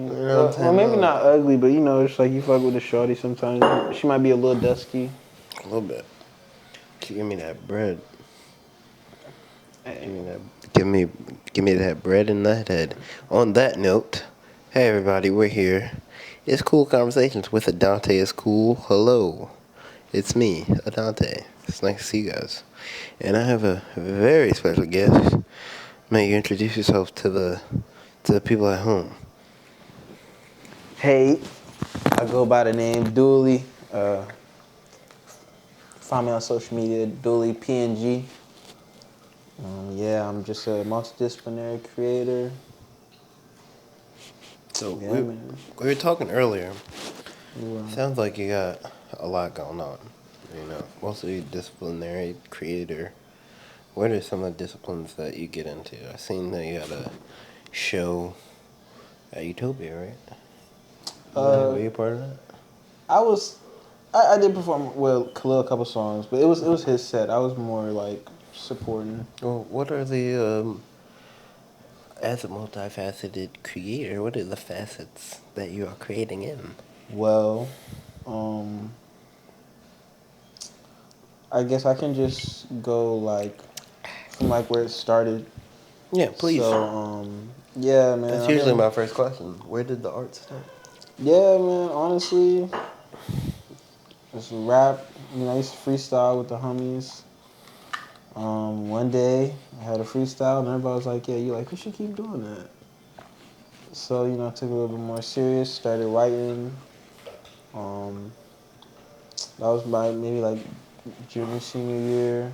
You know what I'm Well, saying? maybe not ugly, but you know, it's like you fuck with a shorty sometimes. She might be a little dusky. A little bit. Give me that bread. Hey. Give me that. Give me that bread in that head. On that note, hey everybody, we're here. It's Cool Conversations with Adante is Cool. Hello, it's me, Adante. It's nice to see you guys, and I have a very special guest. May you introduce yourself to the people at home. Hey, I go by the name Dooley. Find me on social media, Dooley PNG. Yeah, I'm just a multidisciplinary creator. So Yeah, man. we were talking earlier. Ooh, Sounds like you got a lot going on. You know, mostly disciplinary creator. What are some of the disciplines that you get into? I seen that you had a show at Utopia, right? Were you part of that? I did perform with Khalil a couple songs, but it was his set. I was more like supporting. Well, what are as a multifaceted creator, what are the facets that you are creating in? Well, I guess I can just go like from like where it started. Yeah, please. So yeah, man. That's usually my first question. Where did the art start? Yeah, man. Honestly, just rap. You know, I used to freestyle with the homies. One day I had a freestyle and everybody was like, "Yeah, you should keep doing that." So you know, I took it a little bit more serious. Started writing. Um, that was my maybe like junior senior year.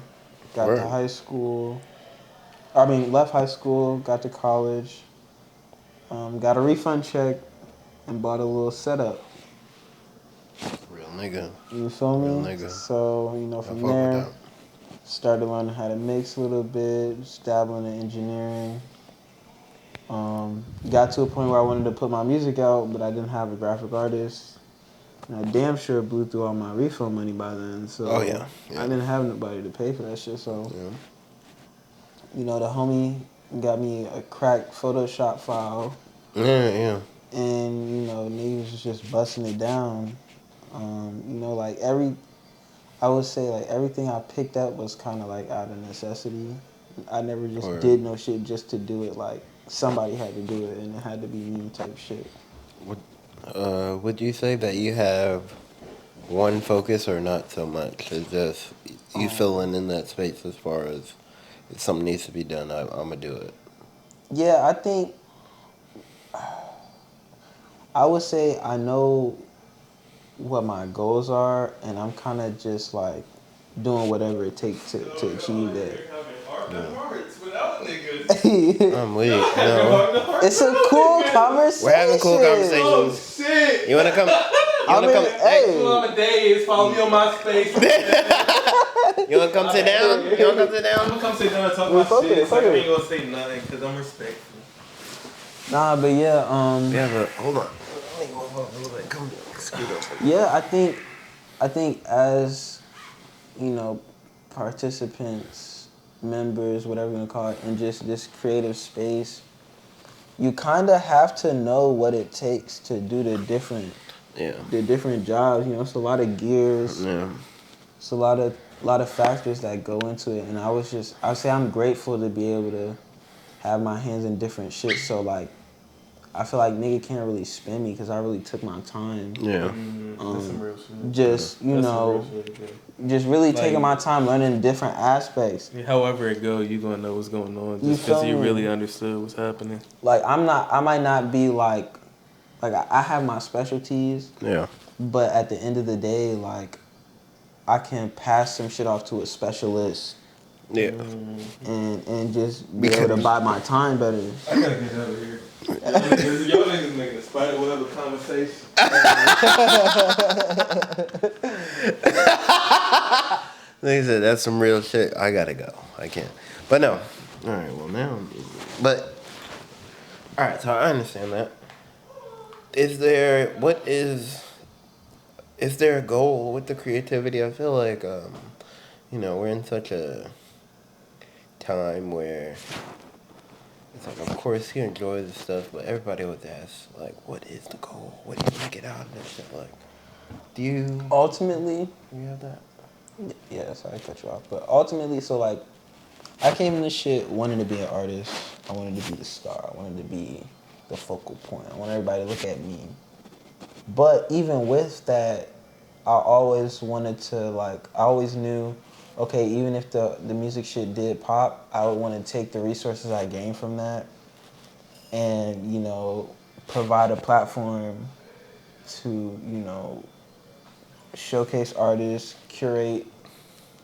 Got to Word. high school. I mean, left high school. Got to college. Got a refund check and bought a little setup. Real nigga. You feel Real me? nigga. So, you know, I from fuck with there, that. started learning how to mix a little bit, dabbling in engineering. Got to a point where I wanted to put my music out, but I didn't have a graphic artist. And I damn sure blew through all my refund money by then. So Oh, yeah. I didn't have nobody to pay for that shit. So, Yeah. you know, the homie got me a cracked Photoshop file. Yeah. And, you know, niggas was just busting it down. You know, like I would say like everything I picked up was kind of like out of necessity. I never just Word. did no shit just to do it. Like somebody had to do it, and it had to be me type shit. Would you say that you have one focus or not so much? It's just you filling in that space as far as if something needs to be done, I'm gonna do it. Yeah, I think I would say I know what my goals are, and I'm kind of just like doing whatever it takes to achieve that. I'm weak. No. It's a cool conversation. We're having cool conversations. Oh shit! You wanna come? You wanna come? Hey. On the days, follow me on MySpace. You wanna come sit down? You wanna come sit I'm down? gonna come sit down and talk Well, my fuck shit. it, So I fuck ain't it. gonna say nothing because I'm respectful. Nah, but yeah, We have a hold on. Let me move up a little bit. Come scoot up. yeah, I think as you know, participants, members, whatever you want to call it, in just this creative space, you kind of have to know what it takes to do the different jobs. You know, it's a lot of gears. Yeah. It's a lot of factors that go into it, and I say I'm grateful to be able to have my hands in different shit. So like, I feel like nigga can't really spin me because I really took my time. Yeah. That's some real shit. Just you know, just really taking my time learning different aspects. However it go, you gonna know what's going on You just because feel you me? really understood what's happening. Like I might not be like I have my specialties, Yeah. but at the end of the day, like I can pass some shit off to a specialist Yeah. and just be able to buy my time better. I gotta get out of here. Y'all niggas making a spider web conversation. Like I said, that's some real shit. I gotta go. I can't. But no. All right. Well now. But all right. So I understand that. Is there a goal with the creativity? I feel like you know, we're in such a time where it's like, of course, he enjoys the stuff, but everybody always asks, like, what is the goal? What do you want to get out of this shit? Like, Ultimately, do you have that? yeah, sorry to cut you off, but ultimately, so like, I came in this shit wanting to be an artist. I wanted to be the star. I wanted to be the focal point. I want everybody to look at me. But even with that, I always wanted to, like, I always knew, okay, even if the music shit did pop, I would want to take the resources I gained from that and, you know, provide a platform to, you know, showcase artists, curate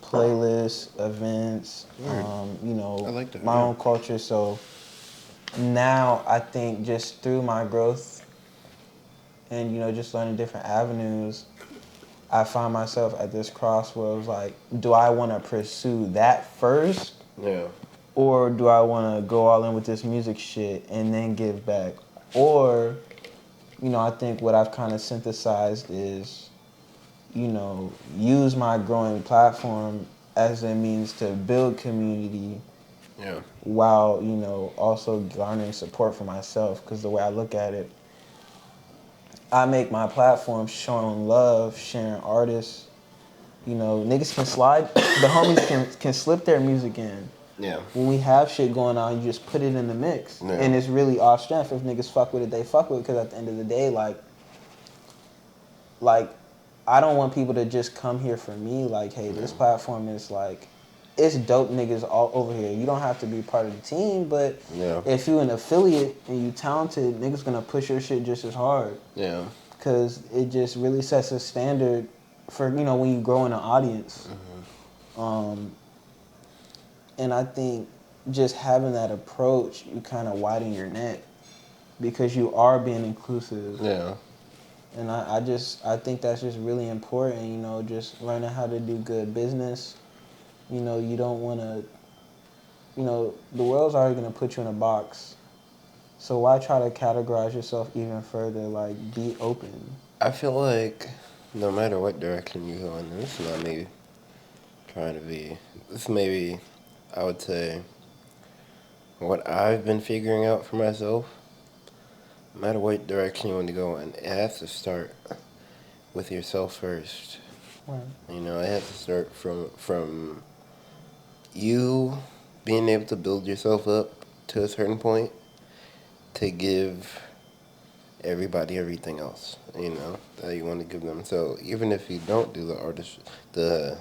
playlists, events, you I know, like that, my yeah. own culture. So now I think just through my growth and, you know, just learning different avenues, I find myself at this crossroads like, do I want to pursue that first? Yeah. Or do I want to go all in with this music shit and then give back? Or, you know, I think what I've kind of synthesized is, you know, use my growing platform as a means to build community Yeah. while, you know, also garnering support for myself. Because the way I look at it, I make my platform showing love, sharing artists. You know, niggas can slide, the homies can slip their music in. Yeah. When we have shit going on, you just put it in the mix. Yeah. And it's really off strength. If niggas fuck with it, they fuck with it. Because at the end of the day, like, I don't want people to just come here for me. Like, hey, this platform is like, it's dope niggas all over here. You don't have to be part of the team, but Yeah. if you an affiliate and you talented, niggas gonna push your shit just as hard. Yeah. Because it just really sets a standard for, you know, when you grow in an audience. And I think just having that approach, you kind of widen your net because you are being inclusive. Yeah. And I think that's just really important, you know, just learning how to do good business. You know, you don't want to, you know, the world's already going to put you in a box. So why try to categorize yourself even further? Like, be open. I feel like no matter what direction you go in, this is not me trying to be. This maybe, I would say, what I've been figuring out for myself. No matter what direction you want to go in, it has to start with yourself first. Right. You know, it has to start from you being able to build yourself up to a certain point to give everybody everything else, you know, that you want to give them. So even if you don't do the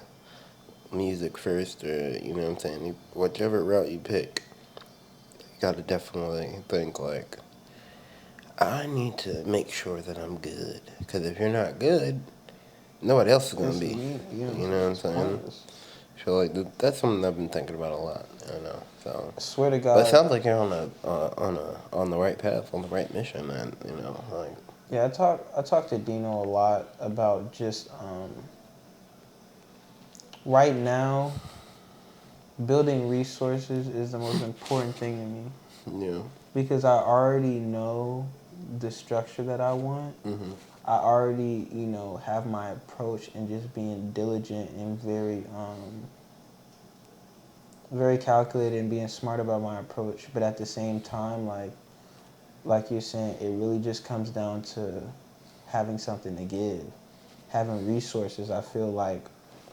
music first, or, you know what I'm saying, whichever route you pick, you gotta definitely think like, I need to make sure that I'm good. Because if you're not good, nobody else is gonna be. You know what I'm saying? Pointless. I feel like that's something I've been thinking about a lot. You know, so. I swear to But it God. sounds like you're on the right path, on the right mission, man. You know, like. Yeah, I talk to Dino a lot about just right now, building resources is the most important thing to me Yeah. because I already know the structure that I want. Mhm. I already, you know, have my approach and just being diligent and very calculated and being smart about my approach. But at the same time, like you're saying, it really just comes down to having something to give, having resources. I feel like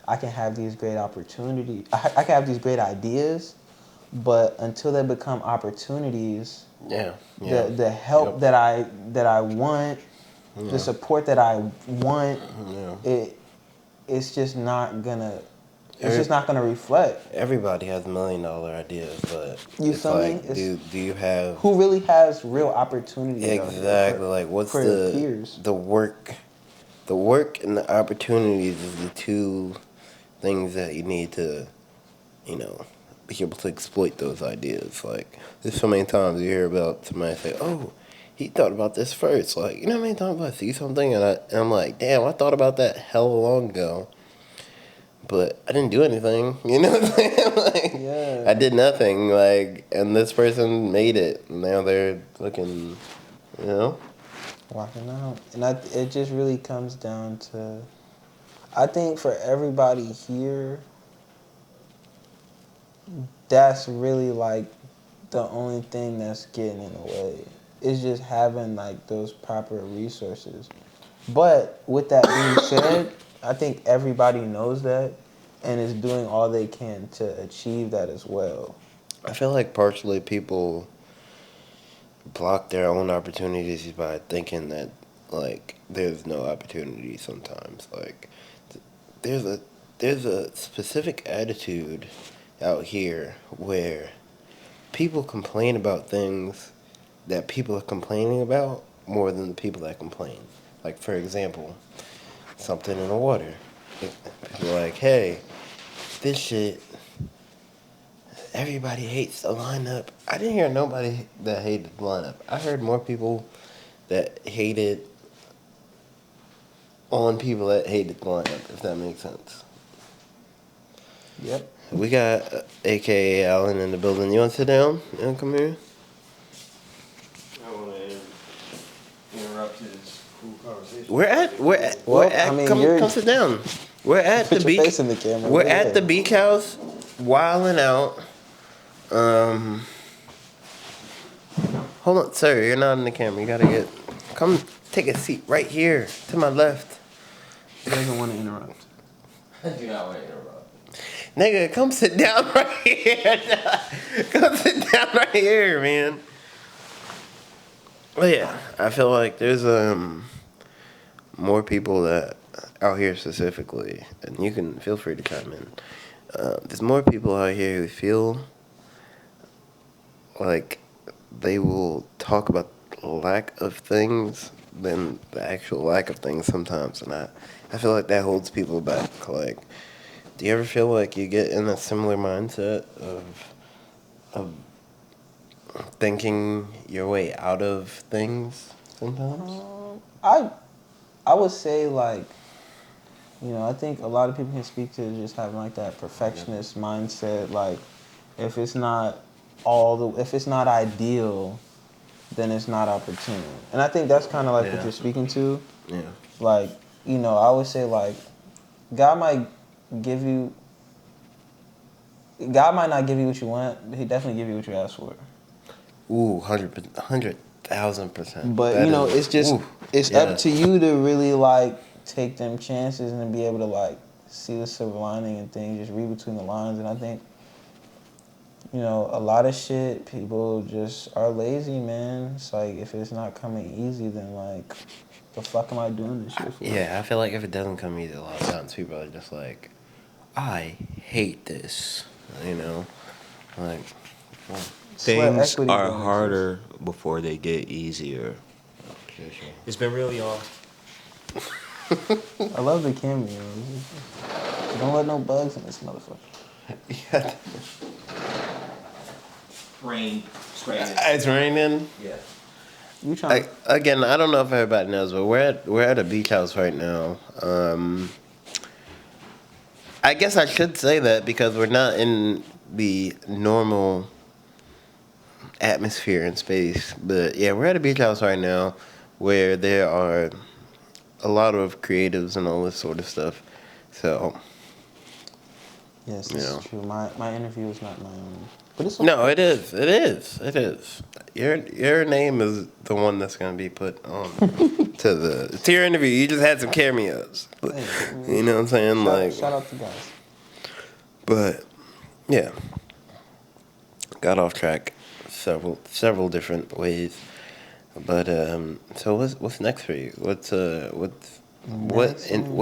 I can have these great opportunities. I can have these great ideas, but until they become opportunities, Yeah. Yeah. the help that I want, the support that I want, Yeah. it's just not gonna Every, reflect. everybody has $1 million ideas, but You it's feel me? like, It's do you have who really has real opportunities out here exactly like what's for their peers. the work? The work and the opportunities is the two things that you need to, you know, be able to exploit those ideas. Like, there's so many times you hear about somebody say, "Oh, he thought about this first." Like, you know how many times I see something and I'm like, "Damn, I thought about that hell long ago." But I didn't do anything, you know what I'm saying? Like, Yeah. I did nothing, like, and this person made it. And now they're looking, you know? Walking out. And it just really comes down to, I think for everybody here, that's really like the only thing that's getting in the way. It's just having like those proper resources. But with that being said, I think everybody knows that and is doing all they can to achieve that as well. I feel like partially people block their own opportunities by thinking that like there's no opportunity sometimes. Like there's a there's a specific attitude out here where people complain about things that people are complaining about more than the people that complain. Like for example, something in the water. People are like, hey, this shit, everybody hates the lineup. I didn't hear nobody that hated the lineup. I heard more people that hated on people that hated the lineup, if that makes sense. Yep. We got AKA Allen in the building. You want to sit down? You want to come here? I want to interrupt his cool conversation. Come sit down. We're at Put the your beach. face in the camera. We're Yeah. at the beach house, wilding out. Hold on, sir. You're not in the camera. You gotta come take a seat right here to my left. He doesn't want to interrupt. I do not want to interrupt. Nigga, come sit down right here. Come sit down right here, man. Well, yeah, I feel like there's more people that out here specifically, and you can feel free to chime in. There's more people out here who feel like they will talk about the lack of things than the actual lack of things sometimes, and I feel like that holds people back. Like, do you ever feel like you get in a similar mindset of thinking your way out of things sometimes? I would say like, I think a lot of people can speak to just having like that perfectionist mindset. Like, if it's not if it's not ideal, then it's not opportune. And I think that's kind of like what you're speaking to. Yeah. Like, I would say like, God might not give you what you want, but He definitely give you what you ask for. Ooh, 100,000%. But it's just it's up to you to really like take them chances and be able to like see the silver lining and things, just read between the lines. And I think, a lot of shit, people just are lazy, man. It's like, if it's not coming easy, then like, the fuck am I doing this shit for? Yeah, I feel like if it doesn't come easy, a lot of times people are just like, I hate this, like. Well, things are harder before they get easier. sure. It's been really all. I love the cameos. Don't let no bugs in this motherfucker. Yeah. Rain spraying. It's raining. Yeah. You trying? Again, I don't know if everybody knows, but we're at a beach house right now. I guess I should say that because we're not in the normal atmosphere and space. But yeah, we're at a beach house right now where there are a lot of creatives and all this sort of stuff. So Yes, this is true. My interview is not my own. But it's okay. no, it is. Your name is the one that's gonna be put on to your interview. You just had some cameos, but, you know what I'm saying? Shout out to guys. But yeah, got off track several different ways. But so what's next for you? What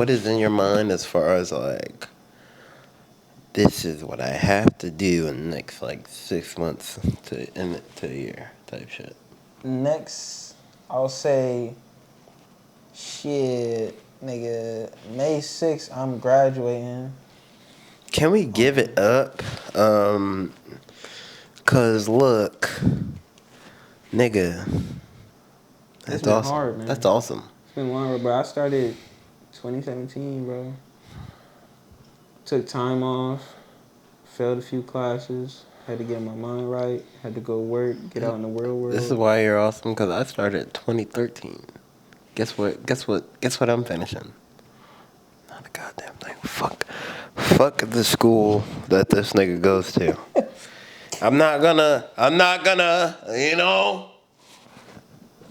is in your mind as far as like, this is what I have to do in the next like 6 months to a year type shit? Next, I'll say, shit, nigga, May 6th, I'm graduating. Can we give it up? Cause look, nigga, that's been awesome. hard, man. That's awesome. It's been longer, bro. I started 2017, bro. Took time off, failed a few classes, had to get my mind right, had to go work, get out in the real world. This is why you're awesome, because I started 2013. Guess what I'm finishing? Not a goddamn thing. Fuck the school that this nigga goes to. I'm not gonna,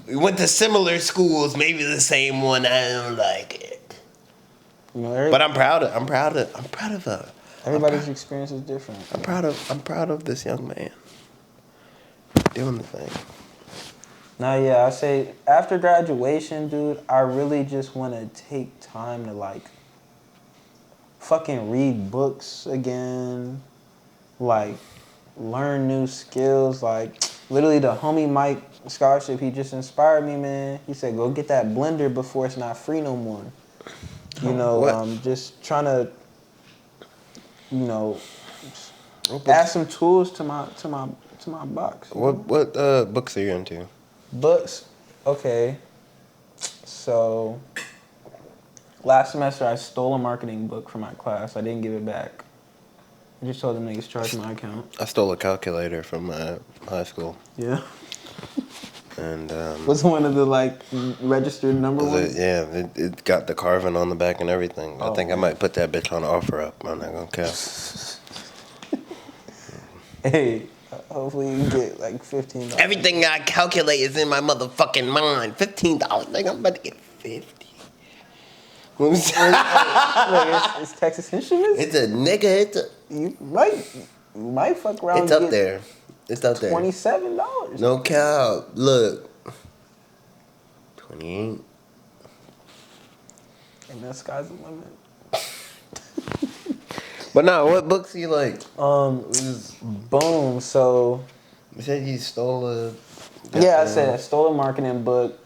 we went to similar schools, maybe the same one, I don't like it. You know, But I'm proud of everybody's experience is different. I'm proud of this young man doing the thing. Now, yeah, I say after graduation, dude, I really just want to take time to like fucking read books again, like learn new skills. Like literally, the homie Mike scholarship, he just inspired me, man. He said, "Go get that blender before it's not free no more." You know, What? just trying to, you know, What add books, some tools to my box. You know? what books are you into? Books, okay. So last semester I stole a marketing book from my class. I didn't give it back. I just told them niggas charge my account. I stole a calculator from my high school. Yeah. And Was one of the like registered number ones? it got the carving on the back and everything. I Oh, think I man. might put that bitch on offer up. I'm not gonna cap. Hey, hopefully you get like $15. Everything I calculate is in my motherfucking mind. $15, nigga. I'm about to get 50. Wait, it's Texas Instruments? It's a nigga. You might fuck around. It's and up get there. It's up there. $27. No cap. Look. 28. And the sky's the limit. But no, what books do you like? Boom. So You said you stole a. yeah, I said I stole a marketing book.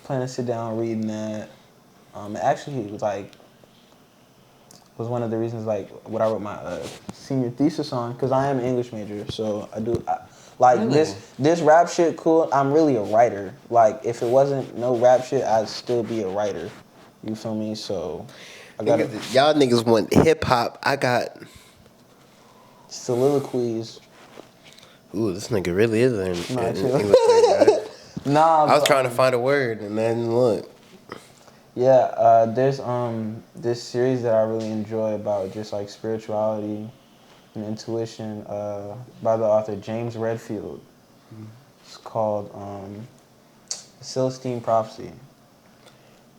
Plan to sit down reading that. Actually, it was one of the reasons like what I wrote my senior thesis on, because I am an English major, so Really? this rap shit cool. I'm really a writer. Like if it wasn't no rap shit, I'd still be a writer. You feel me? So I got Y'all niggas want hip hop. I got. soliloquies. Ooh, this nigga really is an Nah, chill. English major, right? Nah, I was but, trying to find a word, and then look. yeah, there's this series that I really enjoy about just like spirituality and intuition by the author James Redfield. It's called Celestine Prophecy,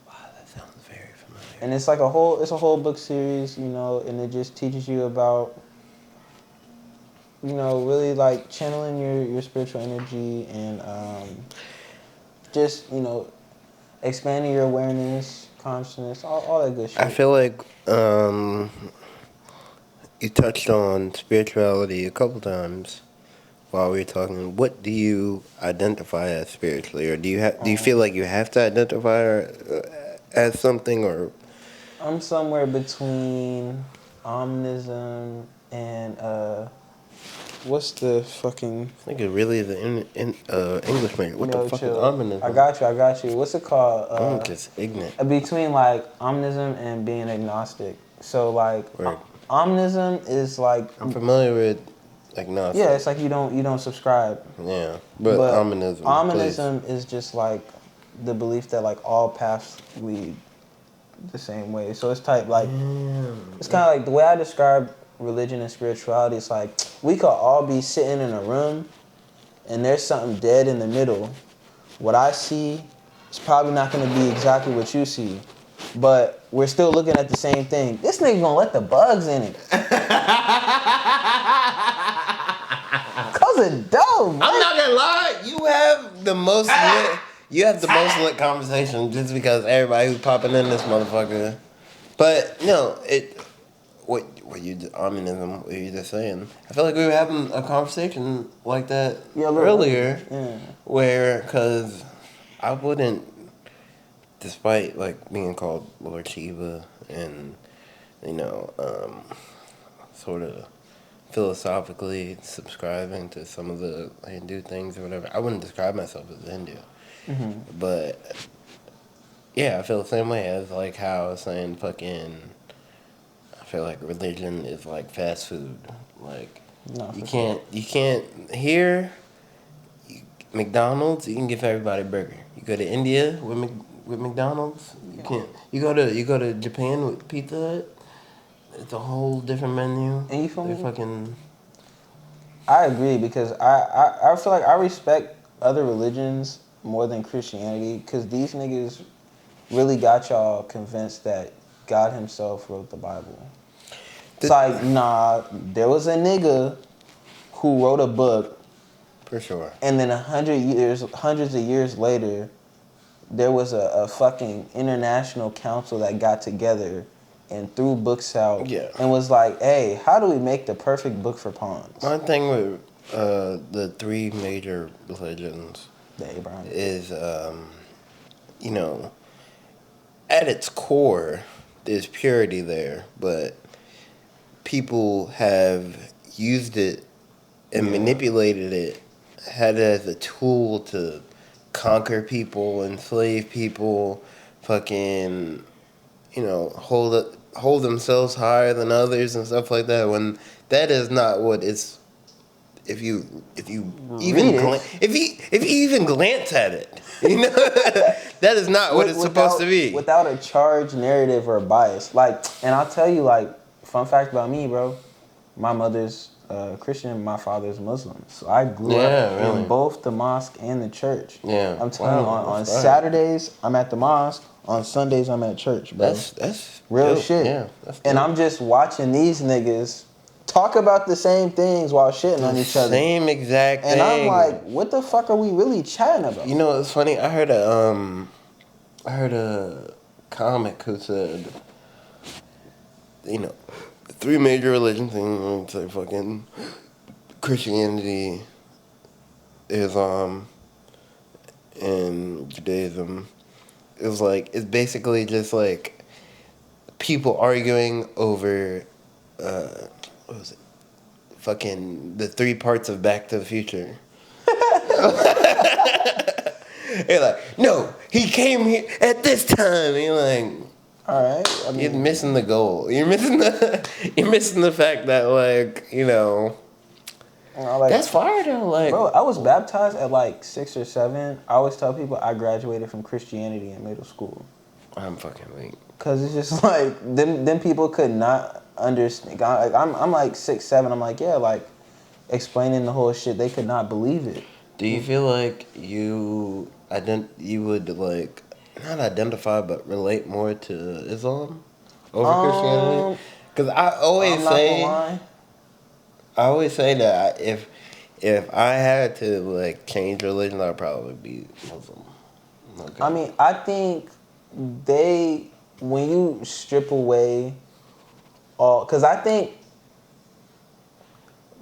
Wow, that sounds very familiar. and it's like a whole book series, you know, and it just teaches you about, you know, really like channeling your spiritual energy and just, you know, expanding your awareness, consciousness, all that good shit. I feel like you touched on spirituality a couple times while we were talking. What do you identify as spiritually, or do you feel like you have to identify as something, or? I'm somewhere between omnism and what's the fucking I think it really is an English major. What the fuck is chill. ominous? I got you. What's it called? I'm just ignorant. Between like omnism and being agnostic. So like Word. omnism is like I'm familiar with agnostic. yeah, it's like you don't subscribe. Yeah, but ominism. Ominism is just like the belief that like all paths lead the same way. So it's type like it's kind of like the way I describe religion and spirituality. It's like we could all be sitting in a room, and there's something dead in the middle. What I see is probably not going to be exactly what you see, but we're still looking at the same thing. This nigga gonna let the bugs in it. Cause it dope. I'm not gonna lie, you have the most lit conversation just because everybody who's popping in this motherfucker. But no, what you ominism, what you just saying. I feel like we were having a conversation like that earlier, where because I wouldn't, despite like being called Lord Shiva and sort of philosophically subscribing to some of the Hindu things or whatever, I wouldn't describe myself as a Hindu. Mm-hmm. But yeah, I feel the same way as like how I was saying I feel like religion is like fast food. Like you can't here McDonald's, you can give everybody a burger. You go to India with McDonald's, you can't. You go to Japan with Pizza Hut, it's a whole different menu. And you feel me? Fucking I agree because I feel like I respect other religions more than Christianity because these niggas really got y'all convinced that God himself wrote the Bible. It's like, nah, there was a nigga who wrote a book, For sure. and then hundreds of years later, there was a fucking international council that got together and threw books out Yeah. and was like, hey, how do we make the perfect book for pawns? One thing with the three major religions The Abraham. is, you know, at its core, there's purity there, but people have used it and manipulated it, had it as a tool to conquer people, enslave people, fucking, hold themselves higher than others and stuff like that. When that is not what it's. If you even if you even glance at it, that is not what it's supposed to be. Without a charged narrative or bias. Like, and I'll tell you, like, fun fact about me, bro. My mother's Christian, my father's Muslim. So I grew up in both the mosque and the church. Yeah. I'm telling you, on Saturdays, I'm at the mosque. On Sundays, I'm at church, bro. That's real dope. shit. Yeah, that's dope. And I'm just watching these niggas talk about the same things while shitting on each other. Same exact thing. And I'm like, what the fuck are we really chatting about? You know, it's funny. I heard a comic who said, the three major religions, it's like fucking Christianity, Islam, and Judaism. It's basically just like people arguing over, what was it? Fucking the three parts of Back to the Future. You're like, no, he came here at this time. You're like, all right, you're missing the goal. You're missing the fact that that's fire though. Like, bro, I was baptized at like 6 or 7. I always tell people I graduated from Christianity in middle school. I'm fucking late. Cause it's just like them people could not understand. I'm like 6, 7. I'm like, yeah, like explaining the whole shit. They could not believe it. Do you feel like you would like not identify but relate more to Islam over Christianity? Because I always say that if I had to like change religion, I'd probably be Muslim. Okay. I mean, I think when you strip away because I think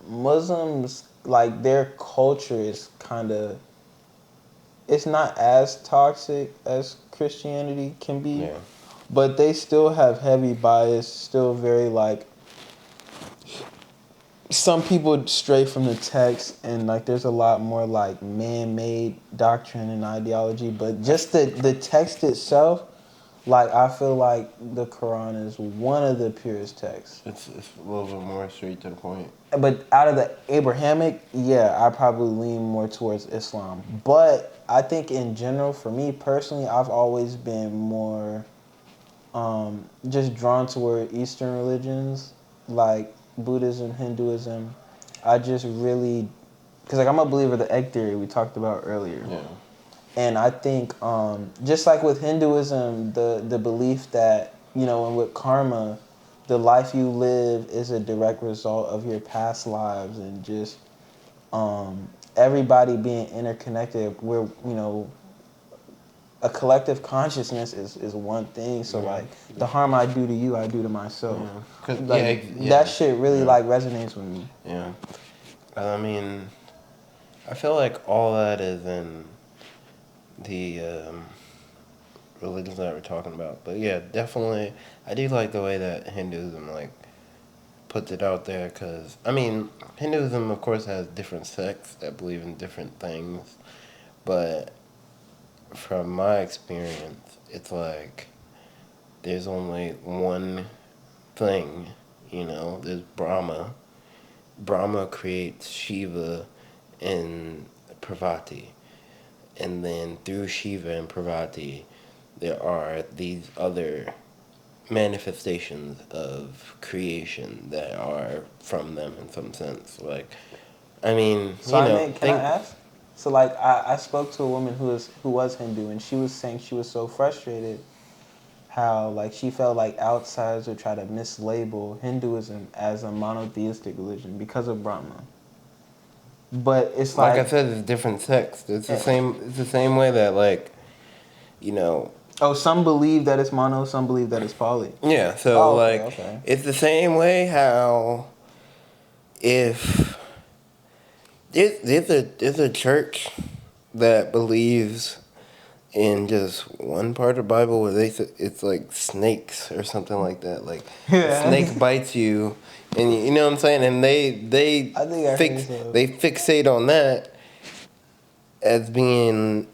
Muslims, like, their culture is kind of, it's not as toxic as Christianity can be, but they still have heavy bias, still very, like, some people stray from the text, and, like, there's a lot more, like, man-made doctrine and ideology, but just the text itself, like, I feel like the Quran is one of the purest texts. It's a little bit more straight to the point. But out of the Abrahamic, yeah, I probably lean more towards Islam. But I think in general, for me personally, I've always been more just drawn toward Eastern religions, like Buddhism, Hinduism. I just really, because like I'm a believer of the egg theory we talked about earlier. Yeah. And I think, just like with Hinduism, the belief that, and with karma, the life you live is a direct result of your past lives, and just everybody being interconnected, where, a collective consciousness is one thing. So, like, the harm I do to you, I do to myself. Yeah. That shit really, like, resonates with me. Yeah. I mean, I feel like all that is in the religions that we're talking about. But yeah, definitely, I do like the way that Hinduism, like, puts it out there, because, I mean, Hinduism, of course, has different sects that believe in different things, but from my experience, it's like, there's only one thing, there's Brahma. Brahma creates Shiva and Parvati. And then through Shiva and Parvati, there are these other manifestations of creation that are from them in some sense. Like, I mean, So can I ask? So like I spoke to a woman who was Hindu, and she was saying she was so frustrated how like she felt like outsiders would try to mislabel Hinduism as a monotheistic religion because of Brahma. But it's like like I said, it's different sects. It's the eh, same. It's the same way that like, you know. oh, some believe that it's mono, some believe that it's poly. Yeah. So Oh, okay, like, okay. it's the same way how if there's a church that believes in just one part of the Bible where it's like snakes or something like that. Like a Yeah. snake bites you, and you know what I'm saying. And I think I heard so. they fixate on that as being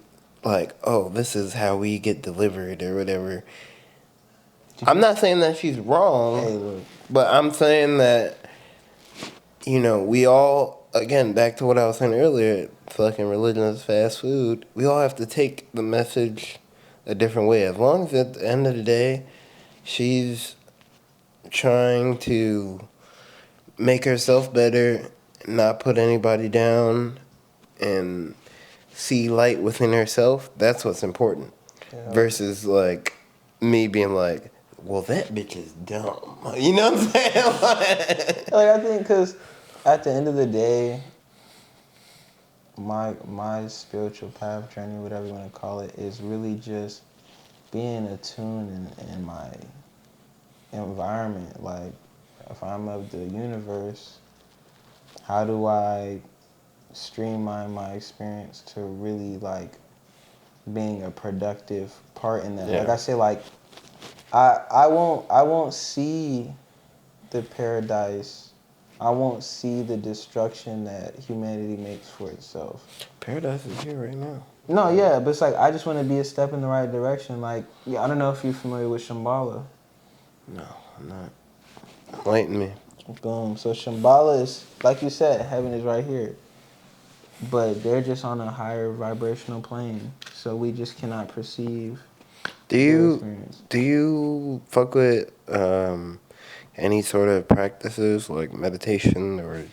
like, oh, this is how we get delivered or whatever. I'm not saying that she's wrong, Hey, look. but I'm saying that, you know, we all, again, back to what I was saying earlier, fucking religion is fast food. We all have to take the message a different way. As long as at the end of the day, she's trying to make herself better, not put anybody down, and see light within herself, that's what's important. Yeah. Versus, like, me being like, well, that bitch is dumb. You know what I'm saying? Like I think because at the end of the day, my spiritual path journey, whatever you want to call it, is really just being attuned in my environment. Like if I'm of the universe, how do I streamline my experience to really like being a productive part in that? Yeah. Like I say, like I won't see the paradise. I won't see the destruction that humanity makes for itself. Paradise is here right now. No, yeah, but it's like I just want to be a step in the right direction. Like, yeah, I don't know if you're familiar with Shambhala. No, I'm not. Enlighten me. Boom. So Shambhala is, like you said, heaven is right here. But they're just on a higher vibrational plane. So we just cannot perceive their experience. Do you fuck with any sort of practices like meditation or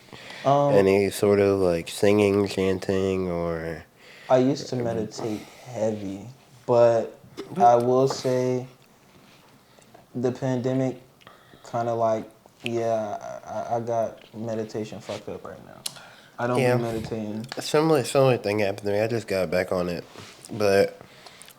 any sort of like singing, chanting, or? I used to meditate heavy, but I will say the pandemic kind of like, yeah, I got meditation fucked up right now. I don't be meditating. A similar thing happened to me. I just got back on it, but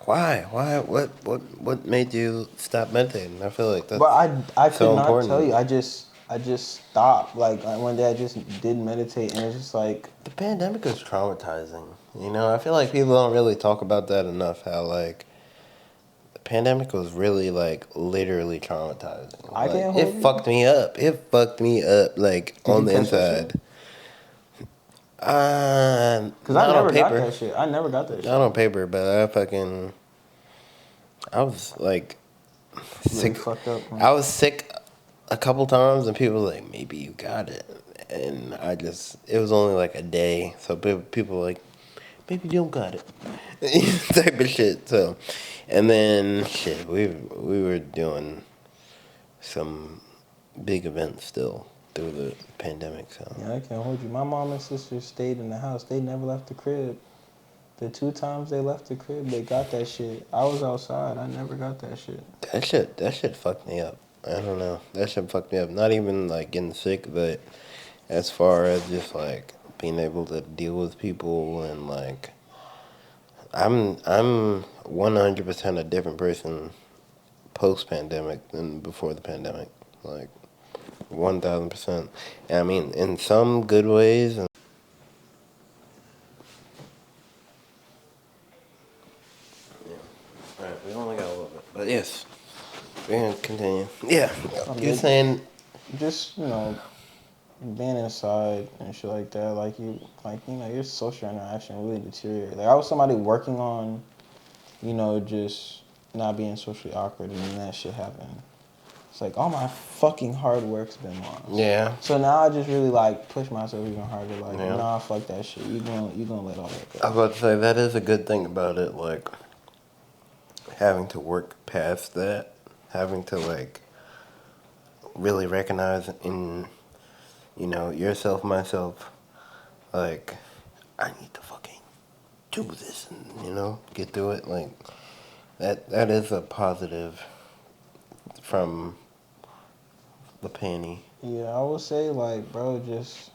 why? What made you stop meditating? I feel like that's But I could so not important. tell you. I just stopped. Like one day I just did meditate, and it's just like The pandemic was traumatizing. You know, I feel like people don't really talk about that enough. How like the pandemic was really like literally traumatizing. I Like, can't it hold you. fucked me up. It fucked me up like Did on you the catch that inside. Cause Not I on never got paper. that shit. I never got that shit. Not on paper, but I was like Really sick. fucked up. Huh? I was sick a couple times, and people were like, maybe you got it. And it was only like a day. So people were like, maybe you don't got it. Type of shit. So, and then, shit, we were doing some big events still through the pandemic. So, Yeah, I can't hold you. My mom and sister stayed in the house. They never left the crib. The 2 times they left the crib, they got that shit. I was outside. I never got that shit. that shit fucked me up. I don't know. That shit fucked me up. Not even like getting sick, but as far as just like being able to deal with people and like I'm 100% a different person post pandemic than before the pandemic. Like 1000%. And I mean in some good ways and alright, we only got a little bit. But yes. We're gonna continue. Yeah. You're saying Just, being inside and shit like that, your social interaction really deteriorated. Like I was somebody working on, just not being socially awkward, and then that shit happened. It's like all my fucking hard work's been lost. yeah. So now I just really like push myself even harder. Like, Yeah. nah, fuck that shit. You gonna let all that go. I was about to say that is a good thing about it, like having to work past that, having to like really recognize in yourself, myself, like, I need to fucking do this and, get through it. Like, that is a positive from the penny. Yeah, I would say like, bro, just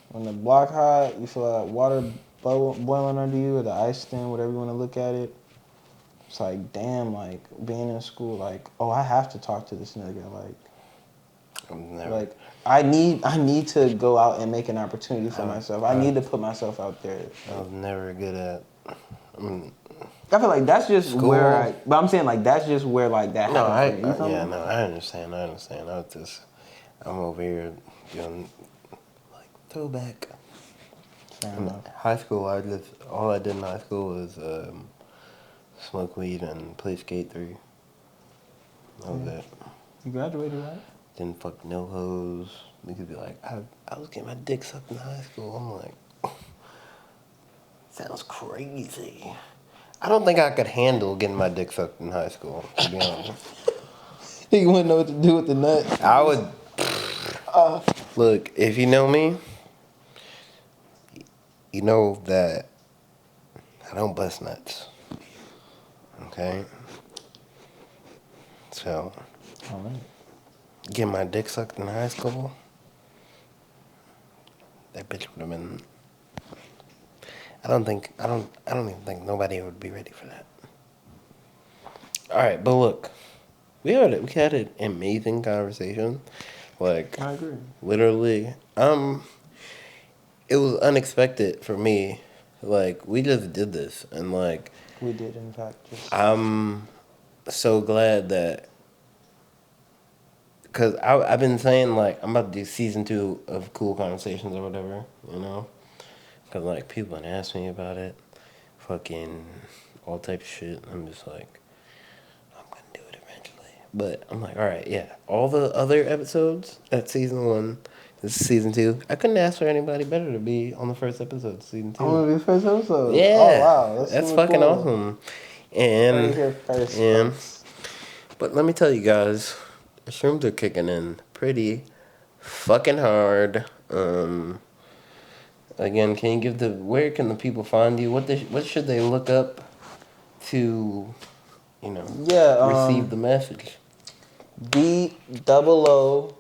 when the block hot, you feel that water boiling under you, or the ice thin, whatever you want to look at it. It's like, damn, like being in school, like, oh, I have to talk to this nigga, like I need to go out and make an opportunity for myself. I need to put myself out there. I was never good at. I feel like that's just School. but I'm saying like that's just where like that No, happened for me. You feel me? I understand. I'm over here doing like throwback. Fair In enough. high school, all I did in high school was smoke weed and play Skate 3. That was it. You graduated, right? Didn't fuck no hoes. We could be like, I was getting my dick sucked in high school. I'm like, sounds crazy. I don't think I could handle getting my dick sucked in high school, to be honest. You wouldn't know what to do with the nut. I would. Look, if you know me, you know that I don't bust nuts. Okay? So, All right. getting my dick sucked in high school, that bitch would have been. I don't even think nobody would be ready for that. All right, but look, we had an amazing conversation. Like, I agree. literally, it was unexpected for me. Like, we just did this, and like, We did, in fact. I'm so glad that, because I've been saying like I'm about to do season 2 of Cool Conversations or whatever, because like people been asking me about it, fucking all types of shit. I'm just like, I'm gonna do it eventually. But I'm like, all right, yeah. All the other episodes at season 1, this is season 2. I couldn't ask for anybody better to be on the first episode of season 2. I want to be the first episode. Yeah. Oh wow, that's super fucking cool. awesome. And Right here first. yeah. Folks. But let me tell you guys, the shrooms are kicking in pretty fucking hard. Again, can you give where can the people find you? What should they look up to, receive the message? DOOLEYPNG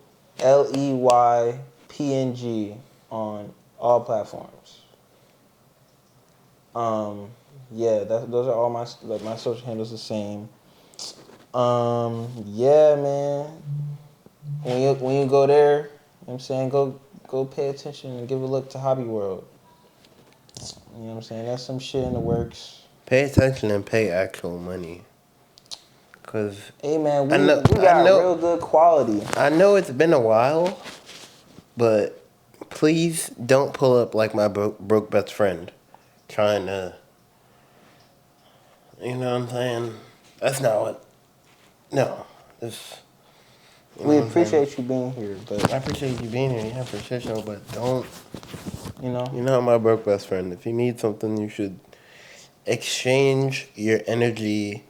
on all platforms. Yeah, those are all my social handles the same. Yeah, man. When you go there, you know what I'm saying, go pay attention and give a look to Hobby World. You know what I'm saying? That's some shit in the works. Pay attention and pay actual money. Cause Hey man, we got real good quality. I know it's been a while, but please don't pull up like my broke best friend, trying to. You know what I'm saying? That's not what. No, we appreciate you being here, but I appreciate you being here. Yeah, for sure. But don't. You know. You know my broke best friend. If you need something, you should exchange your energy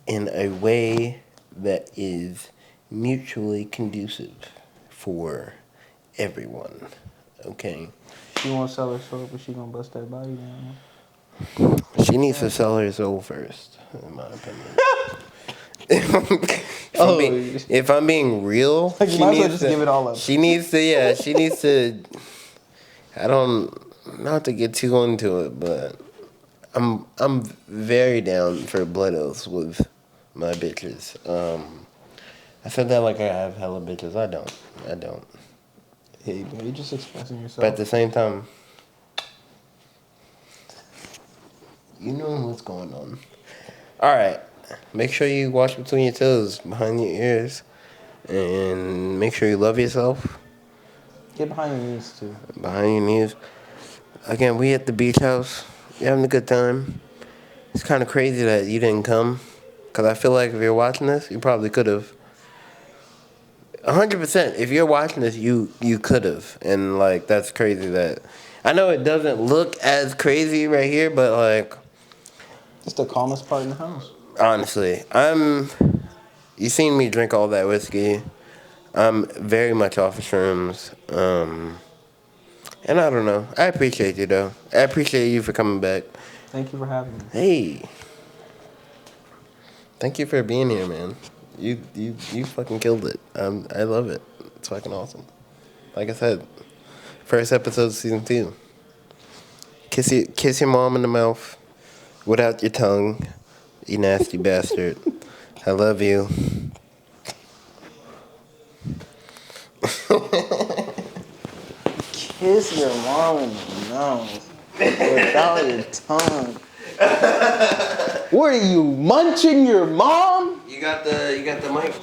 in a way that is mutually conducive for everyone. Okay. She won't sell her soul, but she gonna bust that body down. She needs to sell her soul first, in my opinion. If I'm being real, Like, you might as well just give it all up. She needs to. Yeah, she needs to. I don't. Not to get too into it, but I'm very down for blood oaths with my bitches. I said that like I have hella bitches. I don't. Hey, man, you're just expressing yourself. But at the same time, you know what's going on. All right. Make sure you watch between your toes, behind your ears, and make sure you love yourself. Get behind your knees too. Behind your knees. Again, we at the beach house. You're having a good time. It's kind of crazy that you didn't come, because I feel like if you're watching this, you probably could have. 100%. If you're watching this, you could have. And, like, that's crazy that... I know it doesn't look as crazy right here, but, like... It's the calmest part in the house. Honestly, you seen me drink all that whiskey. I'm very much off of shrooms. And I don't know. I appreciate you though. I appreciate you for coming back. Thank you for having me. Hey. Thank you for being here, man. You fucking killed it. I love it. It's fucking awesome. Like I said, first episode of season 2. Kiss your mom in the mouth without your tongue, you nasty bastard. I love you. Kiss your mom in the mouth without your tongue. What are you munching your mom? You got the mic.